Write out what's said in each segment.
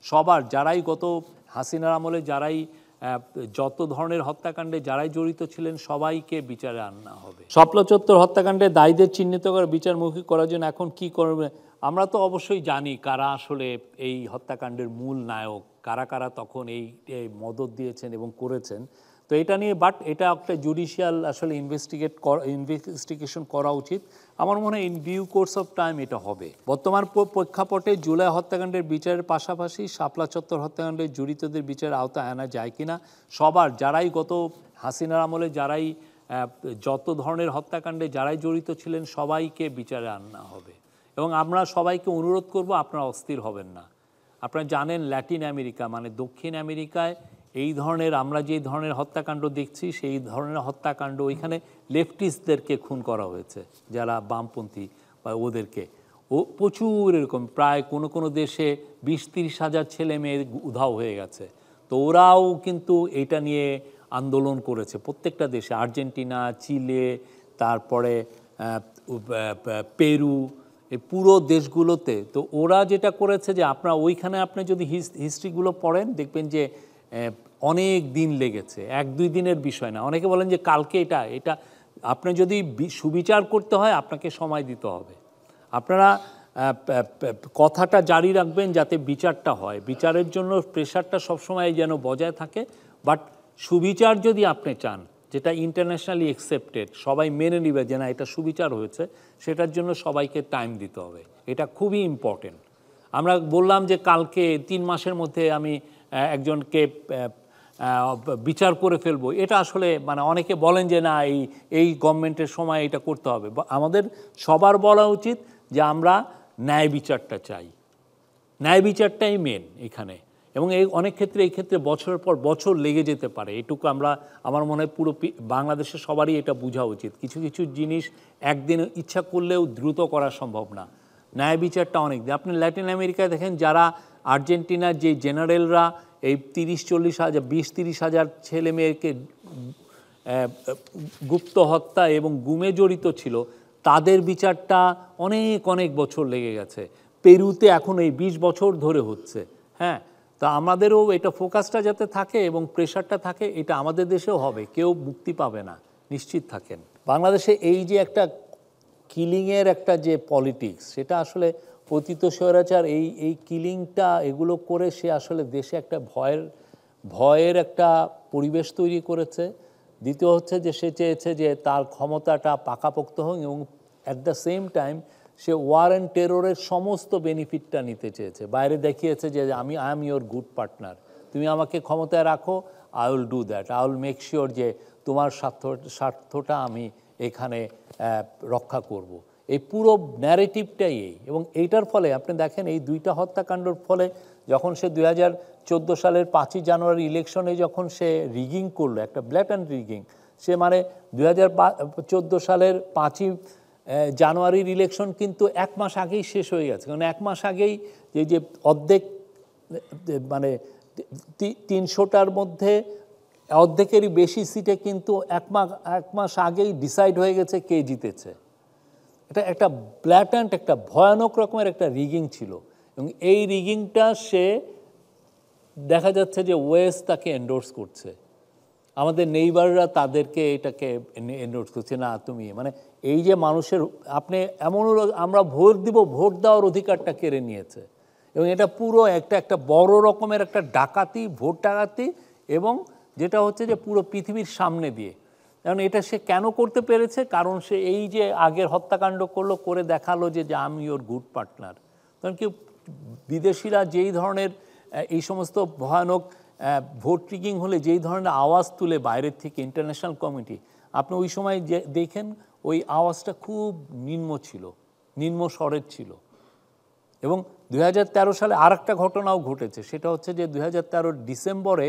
সবার যারাই গত হাসিনার আমলে যারাই যত ধরনের হত্যাকাণ্ডে যারাই জড়িত ছিলেন সবাইকে বিচারে আনা হবে। শাপলা চত্বর হত্যাকাণ্ডে দায়ীদের চিহ্নিত করে বিচারমুখী করার জন্য এখন কি করবে? আমরা তো অবশ্যই জানি কারা আসলে এই হত্যাকাণ্ডের মূল নায়ক, কারা কারা তখন এই মদত দিয়েছেন এবং করেছেন। তো এটা নিয়ে এটা একটা জুডিশিয়াল আসলে ইনভেস্টিগেশন করা উচিত। আমার মনে হয় in due course of time এটা হবে। বর্তমান প্রেক্ষাপটে জুলাই হত্যাকাণ্ডের বিচারের পাশাপাশি শাপলা চত্বর হত্যাকাণ্ডে জড়িতদের বিচারের আওতায় আনা যায় কিনা, সবার যারাই গত হাসিনার আমলে যারাই যত ধরনের হত্যাকাণ্ডে যারাই জড়িত ছিলেন সবাইকে বিচারে আনা হবে। এবং আমরা সবাইকে অনুরোধ করব, আপনারা অস্থির হবেন না। আপনারা জানেন ল্যাটিন আমেরিকা মানে দক্ষিণ আমেরিকায় এই ধরনের আমরা যে ধরনের হত্যাকাণ্ড দেখছি সেই ধরনের হত্যাকাণ্ড ওইখানে লেফটিস্টদেরকে খুন করা হয়েছে, যারা বামপন্থী বা ওদেরকে প্রচুর এরকম প্রায় কোনো দেশে 20-30 হাজার ছেলে মেয়ে উধাও হয়ে গেছে। তো ওরাও কিন্তু এটা নিয়ে আন্দোলন করেছে প্রত্যেকটা দেশে, আর্জেন্টিনা, চিলে, তারপরে পেরু, এই পুরো দেশগুলোতে। তো ওরা যেটা করেছে যে আপনারা ওইখানে আপনি যদি হিস্ট্রিগুলো পড়েন দেখবেন যে অনেক দিন লেগেছে, 1-2 দিনের বিষয় না। অনেকে বলেন যে কালকে এটা আপনি যদি সুবিচার করতে হয় আপনাকে সময় দিতে হবে। আপনারা কথাটা জারি রাখবেন যাতে বিচারটা হয়, বিচারের জন্য প্রেশারটা সবসময় যেন বজায় থাকে। বাট সুবিচার যদি আপনি চান, যেটা ইন্টারন্যাশনালি অ্যাকসেপ্টেড, সবাই মেনে নেবে যে না এটা সুবিচার হয়েছে, সেটার জন্য সবাইকে টাইম দিতে হবে। এটা খুবই ইম্পর্টেন্ট। আমরা বললাম যে কালকে 3 মাসের মধ্যে আমি একজনকে বিচার করে ফেলবো, এটা আসলে মানে অনেকে বলেন যে না এই গভর্নমেন্টের সময় এটা করতে হবে। আমাদের সবার বলা উচিত যে আমরা ন্যায় বিচারটা চাই, ন্যায় বিচারটাই মেন এখানে। এবং অনেক ক্ষেত্রে এই ক্ষেত্রে বছরের পর বছর লেগে যেতে পারে, এটুকু আমার মনে হয় পুরো বাংলাদেশের সবারই এটা বোঝা উচিত। কিছু কিছু জিনিস একদিন ইচ্ছা করলেও দ্রুত করা সম্ভব না, ন্যায় বিচারটা অনেক দিন। আপনি ল্যাটিন আমেরিকায় দেখেন যারা আর্জেন্টিনার যে জেনারেলরা এই 30-40 হাজার 20-30 হাজার ছেলে মেয়েকে গুপ্ত হত্যা এবং গুমে জড়িত ছিল, তাদের বিচারটা অনেক অনেক বছর লেগে গেছে। পেরুতে এখন এই 20 বছর ধরে হচ্ছে। হ্যাঁ, তা আমাদেরও এটা ফোকাসটা যাতে থাকে এবং প্রেশারটা থাকে, এটা আমাদের দেশেও হবে, কেউ মুক্তি পাবে না, নিশ্চিত থাকেন। বাংলাদেশে এই যে একটা কিলিংয়ের একটা যে পলিটিক্স, সেটা আসলে পতিত স্বৈরাচার এই কিলিংটা এগুলো করে সে আসলে দেশে একটা ভয়ের একটা পরিবেশ তৈরি করেছে। দ্বিতীয় হচ্ছে যে সে চেয়েছে যে তার ক্ষমতাটা পাকাপোক্ত হোক এবং অ্যাট দ্য সেম টাইম সে ওয়ার অ্যান্ড টেররের সমস্ত বেনিফিটটা নিতে চেয়েছে। বাইরে দেখিয়েছে যে I am your good partner, তুমি আমাকে ক্ষমতায় রাখো, I will do that, I will make sure যে তোমার স্বার্থটা আমি এখানে রক্ষা করব। এই পুরো ন্যারেটিভটাই এবং এইটার ফলে আপনি দেখেন এই 2টা হত্যাকাণ্ডর ফলে যখন সে 2014 সালের 5ই জানুয়ারি ইলেকশনে যখন সে রিগিং করলো, একটা ব্ল্যাটান্ট রিগিং, সে মানে 2014 সালের 5ই জানুয়ারির ইলেকশন কিন্তু 1 মাস আগেই শেষ হয়ে গেছে। কারণ 1 মাস আগেই যে অর্ধেক মানে 300টার মধ্যে অর্ধেকেরই বেশি সিটে কিন্তু 1 মাস আগেই ডিসাইড হয়ে গেছে কে জিতেছে। এটা একটা ব্ল্যাটান্ট একটা ভয়ানক রকমের একটা রিগিং ছিল। এবং এই রিগিংটা সে দেখা যাচ্ছে যে ওয়েস্ট তাকে এন্ডোর্স করছে, আমাদের নেইবাররা তাদেরকে এটাকে এন্ডোর্স করছে, না তুমি মানে এই যে মানুষের আপনি এমন আমরা ভোট দিব, ভোট দেওয়ার অধিকারটা কেড়ে নিয়েছে। এবং এটা পুরো একটা বড় রকমের একটা ডাকাতি, ভোট ডাকাতি, এবং যেটা হচ্ছে যে পুরো পৃথিবীর সামনে দিয়ে। কারণ এটা সে কেন করতে পেরেছে? কারণ সে এই যে আগের হত্যাকাণ্ড করলো, করে দেখালো যে I am your good partner. কারণ কি বিদেশিরা যেই ধরনের এই সমস্ত ভয়ানক ভোট রিগিং হলে যেই ধরনের আওয়াজ তুলে বাইরের থেকে ইন্টারন্যাশনাল কমিটি, আপনি ওই সময় যে দেখেন ওই আওয়াজটা খুব নিম্ন স্বরের ছিল। এবং 2013 সালে আর একটা ঘটনাও ঘটেছে, সেটা হচ্ছে যে 2013 ডিসেম্বরে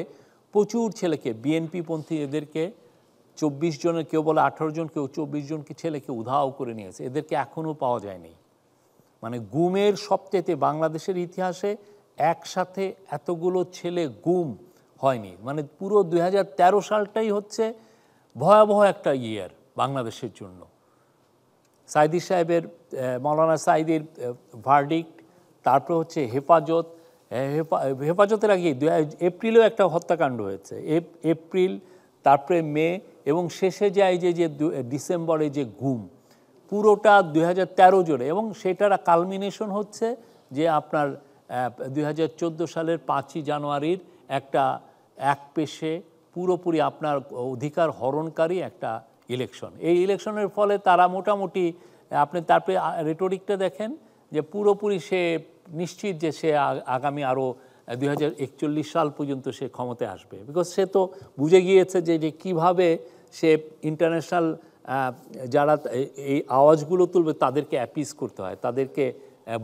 প্রচুর ছেলেকে বিএনপিপন্থী এদেরকে 24 জনের, কেউ বলে 18 জন, কেউ 24 জনকে ছেলেকে উধাও করে নিয়েছে, এদেরকে এখনও পাওয়া যায়নি। মানে গুমের সবচেয়ে বাংলাদেশের ইতিহাসে একসাথে এতগুলো ছেলে গুম হয়নি। মানে পুরো 2013 সালটাই হচ্ছে ভয়াবহ একটা ইয়ার বাংলাদেশের জন্য। সাইদি সাহেবের, মৌলানা সাইদির ভার্ডিক্ট, তারপর হচ্ছে হেফাজত, হেফাজতে রাখি এপ্রিলেও একটা হত্যাকাণ্ড হয়েছে, এপ্রিল, তারপরে মে, এবং শেষে যায় যে ডিসেম্বরে যে গুম, পুরোটা 2013 জুড়ে, এবং সেটার কালমিনেশন হচ্ছে যে আপনার 2014 সালের 5ই জানুয়ারির একটা একপেশে পুরোপুরি আপনার অধিকার হরণকারী একটা ইলেকশন। এই ইলেকশনের ফলে তারা মোটামুটি, আপনি তারপরে রেটরিকটা দেখেন যে পুরোপুরি সে নিশ্চিত যে সে আগামী আরও 2041 সাল পর্যন্ত সে ক্ষমতায় আসবে, বিকজ সে তো বুঝে গিয়েছে যে কীভাবে সে ইন্টারন্যাশনাল যারা এই আওয়াজগুলো তুলবে তাদেরকে অ্যাপিস করতে হয়, তাদেরকে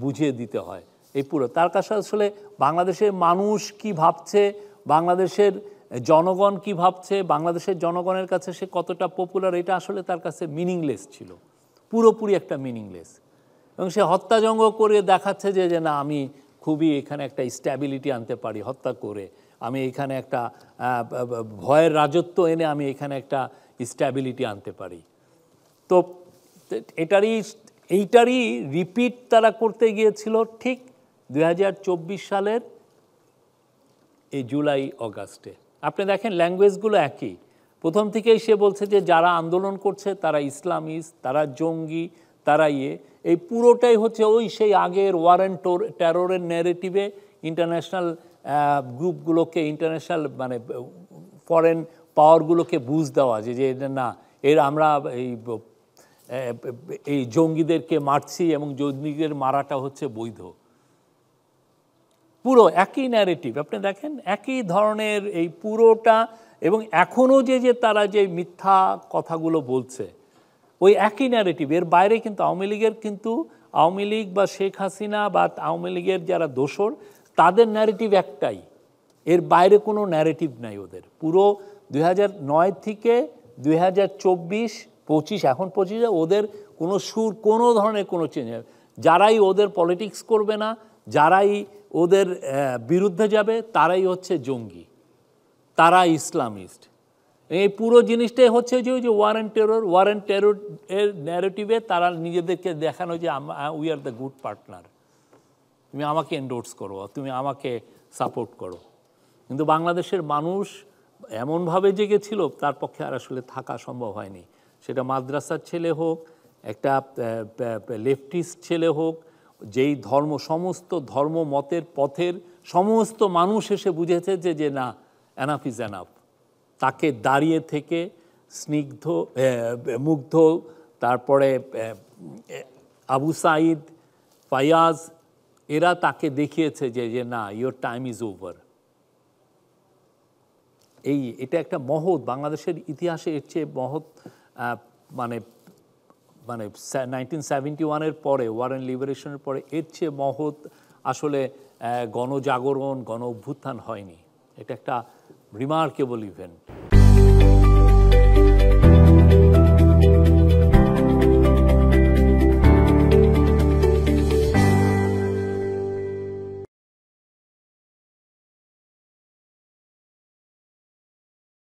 বুঝিয়ে দিতে হয়। এই পুরো তার কাছে আসলে বাংলাদেশের মানুষ কি ভাবছে, বাংলাদেশের জনগণ কি ভাবছে, বাংলাদেশের জনগণের কাছে সে কতটা পপুলার, এটা আসলে তার কাছে মিনিংলেস ছিল, পুরোপুরি একটা মিনিংলেস। এবং সে হত্যাযজ্ঞ করে দেখাচ্ছে যে না আমি খুবই এখানে একটা স্ট্যাবিলিটি আনতে পারি হত্যা করে, আমি এখানে একটা ভয়ের রাজত্ব এনে আমি এখানে একটা স্ট্যাবিলিটি আনতে পারি। তো এইটারই রিপিট তারা করতে গিয়েছিল ঠিক 2024 সালের এই জুলাই অগাস্টে। আপনি দেখেন ল্যাঙ্গুয়েজগুলো একই, প্রথম থেকেই সে বলছে যে যারা আন্দোলন করছে তারা ইসলামিস্ট, তারা জঙ্গি, তারা এই পুরোটাই হচ্ছে ওই সেই আগের ওয়ার অ্যান্ড টেররের ন্যারেটিভে ইন্টারন্যাশনাল গ্রুপগুলোকে, ইন্টারন্যাশনাল মানে ফরেন পাওয়ারগুলোকে বুঝ দেওয়া যে না আমরা এই জঙ্গিদেরকে মারছি এবং জঙ্গিদের মারাটা হচ্ছে বৈধ। পুরো একই ন্যারেটিভ, আপনি দেখেন একই ধরনের এই পুরোটা। এবং এখনও যে তারা যে মিথ্যা কথাগুলো বলছে ওই একই ন্যারেটিভ, এর বাইরে কিন্তু আওয়ামী লীগ বা শেখ হাসিনা বা আওয়ামী লীগের যারা দোসর তাদের ন্যারেটিভ একটাই, এর বাইরে কোনো ন্যারেটিভ নাই ওদের। পুরো 2009 থেকে 2024-25 এখন 25 ওদের কোনো সুর, কোনো ধরনের কোনো চেঞ্জ। যারাই ওদের পলিটিক্স করবে না, যারাই ওদের বিরুদ্ধে যাবে তারাই হচ্ছে জঙ্গি, তারা ইসলামিস্ট। এই পুরো জিনিসটাই হচ্ছে যে ওয়ার অ্যান্ড টেরর এর ন্যারেটিভে তারা নিজেদেরকে দেখানো যে we are the good partner, তুমি আমাকে এন্ডোর্স করো, তুমি আমাকে সাপোর্ট করো। কিন্তু বাংলাদেশের মানুষ এমনভাবে জেগেছিল তার পক্ষে আর আসলে থাকা সম্ভব হয়নি। সেটা মাদ্রাসার ছেলে হোক, একটা লেফটিস্ট ছেলে হোক, যেই সমস্ত ধর্ম মতের পথের সমস্ত মানুষ এসে বুঝেছে যে না, এনাফ ইজ এনাফ। তাকে দাঁড়িয়ে থেকে স্নিগ্ধ, মুগ্ধ, তারপরে আবু সাঈদ, ফায়াজ, এরা তাকে দেখিয়েছে যে না, ইয়োর টাইম ইজ ওভার। এটা একটা মহৎ, বাংলাদেশের ইতিহাসে এর চেয়ে মহৎ মানে 1971-এর পরে, ওয়ার অ্যান্ড লিবারেশনের পরে এর চেয়ে মহৎ আসলে গণজাগরণ, গণ অভ্যুত্থান হয়নি। এটা একটা রিমার্কেবল ইভেন্ট।